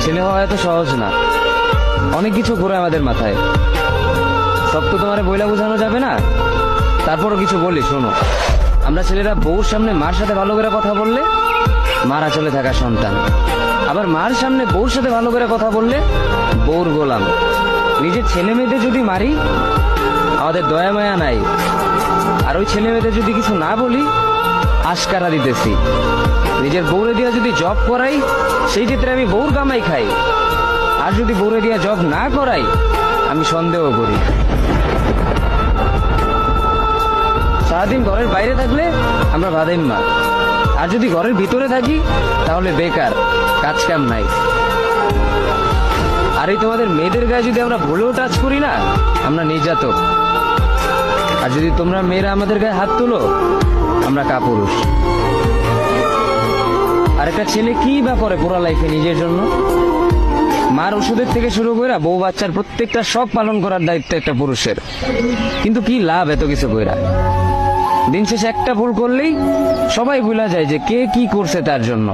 ছেলে হওয়া এত সহজ না, অনেক কিছু ঘুরে আমাদের মাথায়। সব তো তোমার বইলা বোঝানো যাবে না, তারপরও কিছু বলি শোনো। আমরা ছেলেরা বউর সামনে মার সাথে ভালো করে কথা বললে মার আঁচলে থাকা সন্তান, আবার মার সামনে বউর সাথে ভালো করে কথা বললে বউর গোলাম। নিজের ছেলে মেয়েদের যদি মারি আমাদের দয়া মায়া নাই, আর ওই ছেলে মেয়েদের যদি কিছু না বলি আশকারা দিতেছি। নিজের বউরে দিয়া যদি জব করাই সেই ক্ষেত্রে আমি বউর কামাই খাই, আর যদি বউরে দিয়া জব না করাই আমি সন্দেহ করি। সারাদিন ঘরের বাইরে থাকলে আমরা বাদাইম্মা, আর যদি ঘরের ভিতরে থাকি তাহলে বেকার, কাজ কাম নাই। আর এই তোমাদের মেয়েদের গায়ে যদি আমরা ভুলেও টাচ করি না আমরা নির্যাতক, আর যদি তোমরা মেয়েরা আমাদের গায়ে হাত তুলো আমরা কাপুরুষ। আর একটা ছেলে কি বা করে পুরো লাইফে নিজের জন্য? মার ওষুধের থেকে শুরু করে বউ বাচ্চার প্রত্যেকটা সব পালন করার দায়িত্ব একটা পুরুষের। কিন্তু কি লাভ এত কিছু কইরা? দিন শেষে একটা ভুল করলেই সবাই ভুলা যায় যে কে কি করছে তার জন্য।